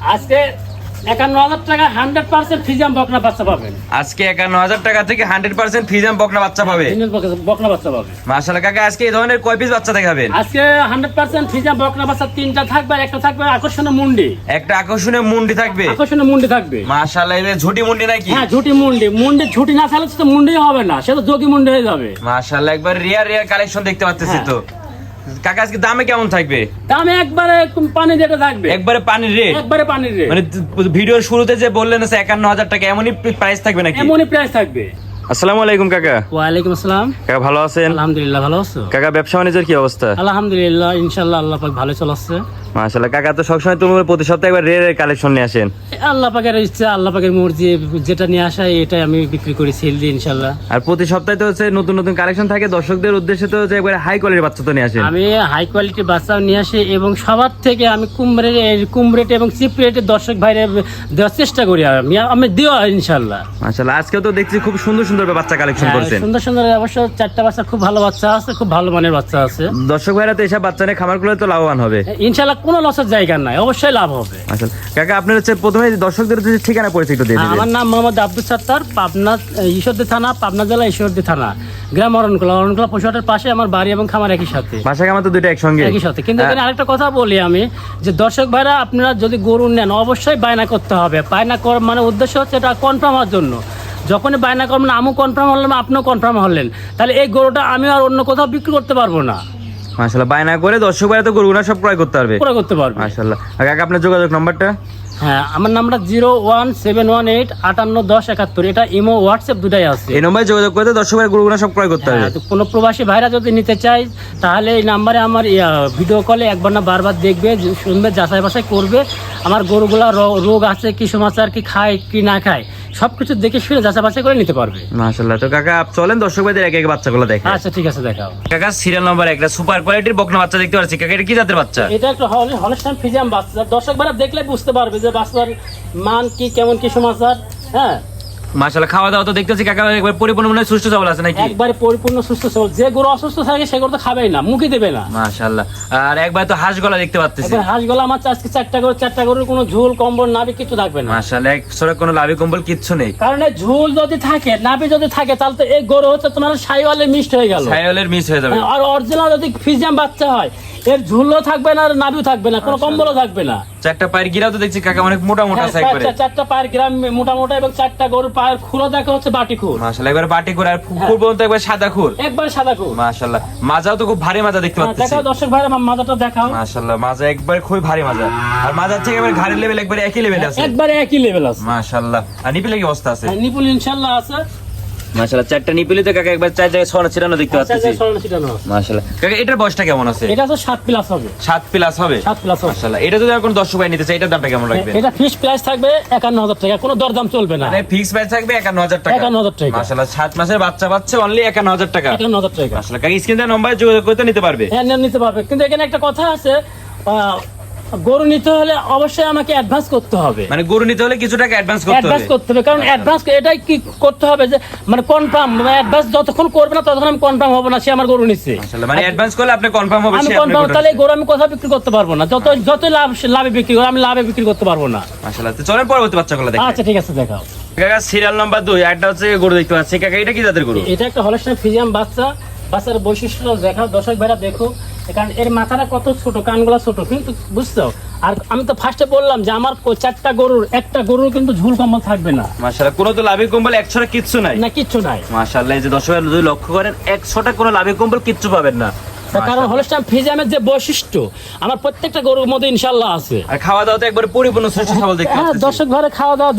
আজকে ৫১,০০০ টাকা 100% ফিজিয়াম বকনা বাচ্চা পাবেন। আজকে ৫১,০০০ টাকা থেকে 100% ফিজিয়াম বকনা বাচ্চা পাবে। বকনা বাচ্চা পাবে। মাশাআল্লাহ কাকা, আজকে এই ধরনের কয় পিস বাচ্চা দেখাবেন? আজকে 100% ফিজিয়াম বকনা বাচ্চা তিনটা থাকবে, আর একটা থাকবে আকর্ষণীয় মুন্ডি। একটা আকর্ষণীয় মুন্ডি থাকবে। আকর্ষণীয় মুন্ডি থাকবে। মাশাআল্লাহ, এই ঝুটি মুন্ডি নাকি? হ্যাঁ, ঝুটি মুন্ডি। মুন্ডি ঝুটি না থাকলে তো মুন্ডি হবে না, সেটা যোগী মুন্ডি হয়ে যাবে। মাশাআল্লাহ, একবার রিয়ার কালেকশন দেখতে পাচ্ছি তো। কাকা আজকে দামে কেমন থাকবে? দামে একবারে পানি রেটে থাকবে। একবারে পানির রেট? একবারে পানির রেট। মানে ভিডিওর শুরুতে যে বললেন ৫১,০০০ টাকা, এমনই প্রাইস থাকবে নাকি? এমনই প্রাইস থাকবে। আসসালামু আলাইকুম কাকা। ওয়ালাইকুম আসসালাম। কাকা ভালো আছেন? আলহামদুলিল্লাহ, ভালো আছো? কাকা ব্যবসা বাণিজ্যের কি অবস্থা? আলহামদুলিল্লাহ, ইনশাআল্লাহ আল্লাহ পাক ভালো চলছে। মাশাআল্লাহ কাকা, তো সবসময় তুমি প্রতি সপ্তাহে একবার রেয়ার কালেকশন নিয়ে আসেন। আল্লাহ পাকের ইচ্ছা, আল্লাহ পাকের মর্জি, যেটা নিয়ে আসা এটাই আমি বিক্রি করি, সেল দিই ইনশাআল্লাহ। আর প্রতি সপ্তাহে তো হচ্ছে নতুন নতুন কালেকশন থাকে, দর্শকদের উদ্দেশ্যে তো হচ্ছে একবার হাই কোয়ালিটির বাচ্চা তো নিয়ে আসেন। আমি হাই কোয়ালিটির বাচ্চাও নিয়ে আসি এবং সবার থেকে আমি কম রেট এবং চিপ রেটে দর্শক ভাইরে দেওয়ার চেষ্টা করি। আমি দিও ইনশাআল্লাহ। মাশাআল্লাহ, আজকেও তো দেখছি খুব সুন্দর সুন্দর বাচ্চা কালেকশন করছেন। সুন্দর সুন্দর অবশ্য 4টা বাচ্চা, খুব ভালো বাচ্চা আছে, খুব ভালো মানের বাচ্চা আছে। দর্শক ভাইরা তো এসব বাচ্চা নিয়ে খামার করলে তো লাভবান হবে ইনশাআল্লাহ, কোনো লসের জায়গা নাই, অবশ্যই লাভ হবে। মাশাআল্লাহ কাকা, আপনার হচ্ছে প্রথমে দর্শকদের হচ্ছে ঠিকানা পরিচিত দিয়ে দিবেন। আমার নাম মোহাম্মদ আব্দুল সাত্তার, পাবনা ঈশ্বরদী থানা, পাবনা জেলা ঈশ্বরদী থানা, গ্রাম অরণকুলা পশুহাটের পাশে আমার বাড়ি এবং খামার একই সাথে। বাসা কামা তো দুটো একসঙ্গে একই সাথে। কিন্তু এখানে আরেকটা কথা বলি আমি, যে দর্শক ভাইরা আপনারা যদি গরু নেন অবশ্যই বায়না করতে হবে। বায়না করার মানে উদ্দেশ্য হচ্ছে এটা কনফার্ম হওয়ার জন্য। যখনই বায়না করবেন, আমিও কনফার্ম হলাম, আপনিও কনফার্ম হলেন, তাহলে এই গরুটা আমি আর অন্য কোথাও বিক্রি করতে পারবো না। মাশাআল্লাহ, বায়না করে দর্শক ভাইরা তো গরুগুনা সব ক্রয় করতে পারবে। ক্রয় করতে পারবে। মাশাআল্লাহ কাকা, আপনার যোগাযোগ নাম্বারটা? হ্যাঁ, আমার নাম্বার 01718581071। এটা ইমো হোয়াটসঅ্যাপ দুটাই আছে। এই নম্বরে যোগাযোগ করে দর্শক ভাইরা গরুগুনা সব ক্রয় করতে পারবে। কোনো প্রবাসী ভাইরা যদি নিতে চায় তাহলে এই নাম্বারে আমার ভিডিও কলে একবার না বারবার দেখবে, শুনবে, যাচাই বাছাই করবে আমার গরুগুলা রোগ আছে কি, সমস্যা কি, খায় কি না খায়, সবকিছু দেখে শুনে যাচাই বাছাই করে নিতে পারবে। মাশাআল্লাহ, তো কাকা চলেন দর্শক ভাইদের এক এক বাচ্চাগুলো দেখেন। আচ্ছা ঠিক আছে, দেখাও। কাকা সিরিয়াল নাম্বার একটা সুপার কোয়ালিটির বকনা বাচ্চা দেখতে পাচ্ছি। কাকা এটা কি জাতের বাচ্চা? এটা একটা হলস্টাইন ফ্রিজিয়ান বাচ্চা। দর্শক ভাইরা দেখলে বুঝতে পারবে যে বাচ্চার মান কি, কেমন কি সমাচার। হ্যাঁ মাশাআল্লাহ, খাওয়া দাওয়া তো দেখতেছি কাকা একবার পরিপূর্ণ মনে হয় সুস্থ সবল আছে নাকি? একবারে পরিপূর্ণ সুস্থ সবল। যে গরু অসুস্থ থাকে সে গরু তো খাবেই না, মুখে দেবে না। মাশাআল্লাহ, আর একবার তো হাঁস গলা দেখতে পাচ্ছি। একবার হাঁস গলা আমার আজকে 4টা গরুর কোনো ঝোল কম্বল নাভি কিছু থাকবে না। মাশাআল্লাহ, এক সরে কোনো লাভি কম্বল কিচ্ছু নেই। কারণ এই ঝোল যদি থাকে, নাভি যদি থাকে, তাহলে তো এই গরু হচ্ছে তোমার শাইওয়ালের মিক্সড হয়ে গেল, ছায়ালের মিস হয়ে যাবে। আর অরিজিনাল যদি ফ্রিজিয়ান বাচ্চা হয়, এর ঝুলও থাকবে না, আর নাভিও থাকবে না, কোনো কম্বলও থাকবে না। চারটা পায়ের গিরাও তো দেখছি কাকা অনেক মোটা মোটা আছে একবারে। 4টা পায়ের গ্রাম মোটা মোটা এবং 4টা গরুর পায়ের খুরও দেখা হচ্ছে বাটি খুর। মাশাআল্লাহ, একবার বাটি খুর, আর খুর পর্যন্ত একবার সাদা খুর, একবার সাদা খুর। মাশাআল্লাহ, মাজাও তো খুব ভারী মাজা দেখতে পাচ্ছি। দেখাও দর্শক ভাইরা, মাথাটা দেখাও। মাশাআল্লাহ, মাজা একবার খুবই ভারী মাজা, আর মাজার থেকে একবার ঘাড়ের লেভেল একবার একই লেভেল আছে। একবারে একই লেভেল আছে। মাশাআল্লাহ, আর নিপিলে কি অবস্থা আছে? নিপুল ইনশাআল্লাহ আছে। মাশাআল্লাহ, চারটা নিপিলে তো কাকা একবার 4 জায়গায় ছড়ানো ছিটানো দেখতে পাচ্ছি। মাশাআল্লাহ কাকা, এটার বয়সটা কেমন আছে? এটা তো 7 প্লাস হবে। 7 প্লাস হবে। 7 প্লাস হবে। মাশাআল্লাহ, এটা যদি আর কোন দর্শক ভাই নিতে চায়, এটার দামটা কেমন রাখবেন? এটা ফিক্স প্রাইস থাকবে 51000 টাকা, কোনো দরদাম চলবে না। মানে ফিক্স প্রাইস থাকবে 51000 টাকা। 51000 টাকা। মাশাআল্লাহ, 7 মাসের বাচ্চা পাচ্ছে অনলি 51000 টাকা। 51000 টাকা। মাশাআল্লাহ কাকা, স্ক্রিনে নম্বরে যোগাযোগ করতে নিতে পারবে। হ্যাঁ, নিতে পারবে। কিন্তু এখানে একটা কথা আছে, গরু নিতে হলে অবশ্যই আমাকে অ্যাডভান্স করতে হবে। মানে গরু নিতে হলে কিছু টাকা অ্যাডভান্স করতে হবে। কারণ অ্যাডভান্স এটাই কি করতে হবে যে মানে কনফার্ম, অ্যাডভান্স যতক্ষণ করবে না ততক্ষণ আমি কনফার্ম হব না সে আমার গরু নিচ্ছে। মাশাআল্লাহ, মানে অ্যাডভান্স করলে আপনি কনফার্ম হবে আমি সে কনফার্ম, আপনি তাহলে এই গরু আমি কোথাও বিক্রি করতে পারবো না। যত লাভে বিক্রি করে, আমি লাভে বিক্রি করতে পারবো না। মাশাআল্লাহ, তো চলেন পরবর্তী বাচ্চাগুলো দেখেন। আচ্ছা ঠিক আছে, দেখাও। কাকা সিরিয়াল নাম্বার 2 একটা হচ্ছে গরু দেখতে পাচ্ছি। কাকা এটা কি জাতের গরু? এটা একটা হলস্টাইন ফ্রিজিয়ান বাচ্চা। বাচ্চার বৈশিষ্ট্য দেখাও দর্শক ভাইরা, দেখো। কারণ এর মাথাটা কত ছোট, কানগুলা ছোট, কিন্তু বুঝছো। আর আমি তো ফার্স্টে বললাম যে আমার 4টা গরুর একটা গরুর কিন্তু ঝুল কম্বল থাকবে না। মাশাআল্লাহ, কোনো তো লাভি কম্বল 100টা কিচ্ছু নাই না, কিচ্ছু নাই। মাশাআল্লাহ, এই যে দর্শকরা যদি লক্ষ্য করেন 100টা কোনো লাভি কম্বল কিচ্ছু পাবেন না। কারণ হলস্টাইন ফ্রিজিয়ানের যে বৈশিষ্ট্য আমার প্রত্যেকটা গরুর মধ্যে ইনশাআল্লাহ আছে। আর খাওয়া দাওয়া তো একবারে পরিপূর্ণ সুস্থ সবল দেখতে হ্যাঁ, পাচ্ছি। দর্শক ঘরে খাওয়া দাওয়া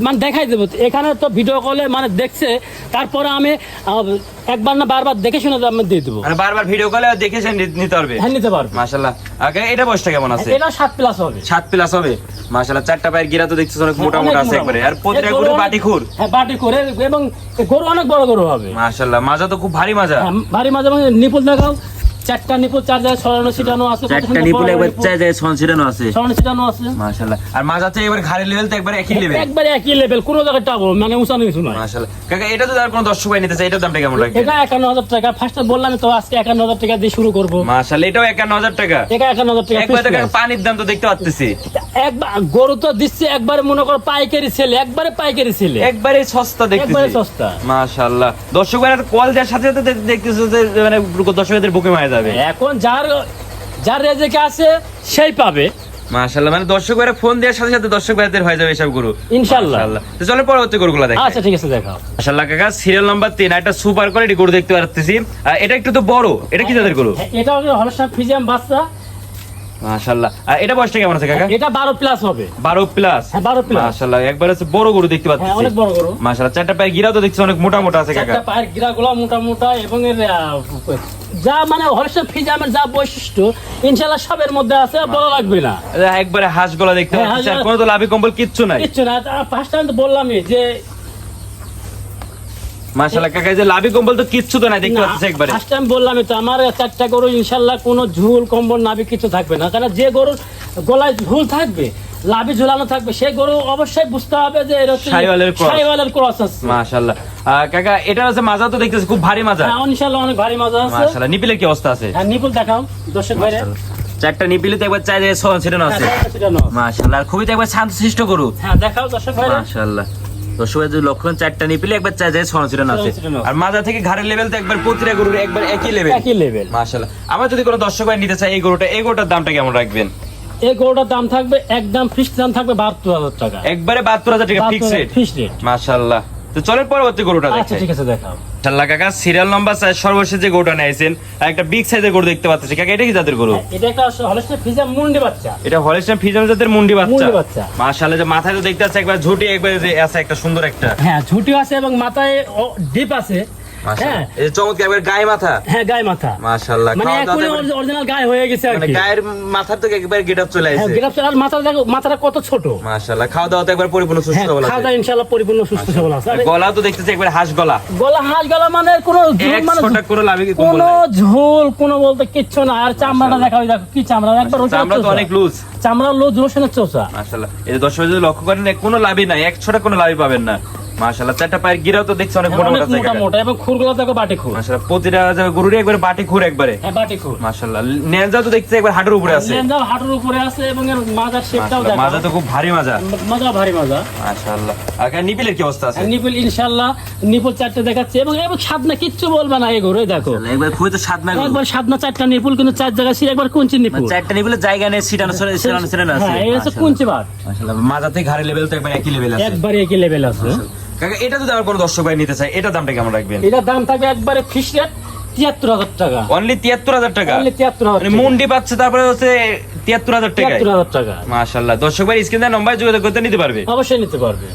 মানে দেখাই দেবো। এখানে তো ভিডিও কলে মানে দেখছে, তারপরে আমি একবার না বারবার দেখে শুনে আমি দিয়ে দেবো। মানে বারবার ভিডিও কলে দেখে সে নিতে পারবে। হ্যাঁ, নিতে পারবে। মাশাআল্লাহ, আগে এটা বয়সটা কেমন আছে? এটা 7 প্লাস হবে। 7 প্লাস হবে। মাশাআল্লাহ, 4টা পায়ের গিরা তো দেখতেছ অনেক মোটা মোটা আছে একবারে, আর প্রতিটা গরু বাটি খুর। হ্যাঁ, বাটি করে, এবং গরু অনেক বড় গরু হবে। মাশাআল্লাহ, মাজা তো খুব ভারী মাজা। হ্যাঁ, ভারী মাঝে মাঝে নিপুল দেখাও। চারটা নিপুল, চার জায়গায় ছড়ানো ছিটানো আছে, চারটা নিপুল একবার চার জায়গায় ছড়ানো ছিটানো আছে। ছড়ানো ছিটানো আছে মাশাআল্লাহ। আর মাজাতে এবার ঘাড়ের লেভেল তো একবার একই লেভেল, একবারে একই লেভেল, কোনো জায়গায় ডাবল মানে উঁচা নিচু নয়। মাশাআল্লাহ। কাকা এটা যদি আর কোনো দর্শক ভাই নিতে চায় এটার দামটা কেমন রাখবেন? এটা 51,000 টাকা। ফার্স্টে বললাম তো আজকে 51,000 টাকা দিয়ে শুরু করব। মাশাআল্লাহ, এটাও 51,000 টাকা। এটা 51,000 টাকা একবার তো fixed কাকা পানির দাম তো দেখতে পাচ্ছি। একবার গরু তো দিচ্ছে একবারে মনে করো পাইকারি সেল, একবারে পাইকারি সেল, একবারে সস্তা দেখতেছি, একবারে সস্তা। মাশাআল্লাহ। দর্শক ভাইরা কল দেওয়ার সাথে সাথে দেখতেছে যে মানে দর্শকদের বুকে মারা যাবে। এখন যার যার রেজেকে আছে সেই পাবে মাশাআল্লাহ। মানে দর্শক ভাইরা ফোন দেওয়ার সাথে সাথে দর্শক ভাইদের হয়ে যাবে এসব গরু ইনশাআল্লাহ। তো চলো পরবর্তী গরুগুলো দেখি। আচ্ছা ঠিক আছে দেখাও। মাশাআল্লাহ কাকা, সিরিয়াল নাম্বার 3 একটা সুপার কোয়ালিটি গরু দেখতে পাচ্ছি। এটা একটু তো বড়, এটা কি জাতের গরু? এটা হলো হলস্টাইন ফ্রিজিয়ান বাচ্চা। মাশাআল্লাহ। আর এটা বয়সটা কেমন আছে কাকা? এটা 12 প্লাস হবে। 12 প্লাস। হ্যাঁ 12 প্লাস। মাশাআল্লাহ, একবার আছে বড় গরু দেখতে পাচ্ছি। হ্যাঁ অনেক বড় গরু। মাশাআল্লাহ, চারটা পায়ে গিরাও তো দেখছি অনেক মোটা মোটা আছে কাকা। চারটা পায়ের গিরাগুলো মোটা মোটা এবং এর যা মানে হলস্টাইন ফ্রিজিয়ানের যা বৈশিষ্ট্য ইনশাআল্লাহ সবের মধ্যে আছে, বলা লাগবে না। একবারে হাঁস গলা দেখতে হ্যাঁ, পাচ্ছি, আর হাঁস- কোনো তো লাভি কম্বল কিচ্ছু নাই। কিচ্ছু না। ফার্স্ট টাইম তো বললামই যে মাশাআল্লাহ কাকা, এই যে লাভি কম্বল তো কিচ্ছু তো নাই দেখতে পাচ্ছি একবারে। ফার্স্ট টাইম বললামই তো আমার চারটা গরু ইনশাআল্লাহ কোনো ঝুল কম্বল নাভি কিছু থাকবে না। কারণ যে গরুর গলায় ঝুল থাকবে, লাভি ঝুলানো থাকবে, সেই গরু অবশ্যই বুঝতে হবে যে এটা হচ্ছে শাহিওয়ালের cross। শাহিওয়ালের ক্রস আছে। মাশাআল্লাহ। কাকা এটা আছে মাজা তো দেখতেছি খুব ভারী মাজা। হ্যাঁ ইনশাআল্লাহ অনেক ভারী মজা আছে। মাশাআল্লাহ, নিপিলের কি অবস্থা আছে? হ্যাঁ নিপুল দেখাও দর্শক ভাইরে। চারটা নিপিলে তো একবার চাই ছিটানো আছে। মাশাআল্লাহ, আর খুবই তো একবার শান্তশিষ্ট গরু। হ্যাঁ দেখাও দর্শক ভাইরে। মাশাআল্লাহ, দর্শক ভাই লক্ষণ চারটা নিপিলে একবার চাই ছিটানো আছে। ছিটানো আছে। আর মাজা থেকে ঘাড়ের লেভেল তো একবার প্রতিটা গরুর একবার একই লেভেল। একই লেভেল। মাশাআল্লাহ। আমার যদি কোনো দর্শক ভাই নিতে চায় এই গরুটার দামটা কেমন রাখবেন? এই গরুটার দাম থাকবে একদম ফিক্সড দাম থাকবে 72,000 টাকা। একবারে 72,000 টাকা ফিক্স রেট। Fixed rate. মাশাআল্লাহ। তো চলেন পরবর্তী গরুটা আচ্ছা দেখাই। ঠিক আছে দেখাও। মাশাআল্লাহ কাকা, সিরিয়াল নাম্বার 4 সর্বশেষ যে গরুটা নিয়েছেন, আর একটা বিগ সাইজের গরু দেখতে পাচ্ছি কাকা, এটা কি জাতের গরু? এটা একটা হলস্টাইন ফ্রিজিয়ান মুন্ডি বাচ্চা। এটা হলস্টাইন ফ্রিজিয়ান জাতের মুন্ডি বাচ্চা। মুন্ডি বাচ্চা। মাশাআল্লাহ, যে মাথায় তো দেখতে আছে একবার ঝুটি, একবার যে আছে একটা সুন্দর একটা। হ্যাঁ ঝুটি আছে এবং মাথায় ডিপ আছে। হ্যাঁ মাশাআল্লাহ, এই যে চমৎকার একবার গায়ে মাথা। হ্যাঁ গায়ে মাথা। মাশাআল্লাহ, মানে খাওয়া দাওয়া এখনই অরিজিনাল গায়ে হয়ে গেছে আর মানে কি। গায়ের মাথার থেকে একবার গেটআপ চলে হ্যাঁ আসছে। গেরাপ আর মাথা দেখো, মাথাটা কত ছোট। মাশাআল্লাহ, খাওয়া দাওয়া তো একবার পরিপূর্ণ সুস্থ হ্যাঁ সবল খাওয়া আছে। দাওয়া ইনশাআল্লাহ পরিপূর্ণ সুস্থ সবল আছে। আরে গলা তো দেখতেছি একবার হাঁস গলা। গলা হাঁস গলা মানে কোনো ঝুল মানে 100 টাকা করে লাভি কি কম্বল কোনো নাই। ঝোল কোনো বলতে কিচ্ছু না। আর চামড়াটা দেখাও, দেখো কি চামড়া, একবার ওটা আমরা তো অনেক লুজ। চামড়া রসুনের চোষা। মাশাআল্লাহ, এই যে দর্শক যদি লক্ষ্য করেন কোনো লাভই নাই, 100 টাকা কোনো লাভই পাবেন না। মাশাআল্লাহ, চারটা পায়ের গিরাও তো দেখছি অনেক মোটা অনেক মোটা মোটা আছে। মোটা এবং খুরগুলো দেখো বাটি খুর। মাশাআল্লাহ, প্রতিটা গরুরই একবারে বাটি খুর একবারে। হ্যাঁ বাটি খুর। মাশাআল্লাহ, নেঞ্জা তো দেখছি একবার হাঁটুর উপরে আছে। লেন্দাও হাঁটুর উপরে আছে এবং এর মাজার শেপটাও মাশাআল্লাহ, দেখো। মাজা তো খুব ভারী মাজা। মাজা ভারী মাজা। মাশাআল্লাহ। আর নিপিলের কি অবস্থা আছে? নিপুল ইনশাআল্লাহ নিপুল চারটে দেখাচ্ছে এবং সাদনা কিচ্ছু বলবে না এই গরু, এই দেখো একবার খুবই তো স্বাদ না গরু। একবার সাদনা চারটা নিপুল কিন্তু চার জায়গায় ছিল, একবার কুঞ্চি নিপুল। চারটা নিপিলের জায়গা নেই, ছিটানো ছিটানো আছে। হ্যাঁ এই হচ্ছে কুঞ্চি বাট। মাশাআল্লাহ, মাজা থেকে ঘাড়ের লেভেল তো একবার একই লেভেল আছে। একবারে একই লেভেল আছে। কাকা এটা যদি আমার কোনো দর্শক ভাই নিতে চায় এটার দামটা কেমন রাখবেন? এটার দাম থাকবে একবারে ফিক্সড রেট 73,000 টাকা। অনলি 73,000 টাকা। Only 73,000 মানে মুন্ডি পাচ্ছে, তারপরে হচ্ছে 73,000 টাকা। 73,000 টাকা। মাশাআল্লাহ, দর্শক ভাই স্ক্রিনে নম্বরে যোগাযোগ করতে নিতে পারবে। অবশ্যই নিতে পারবে।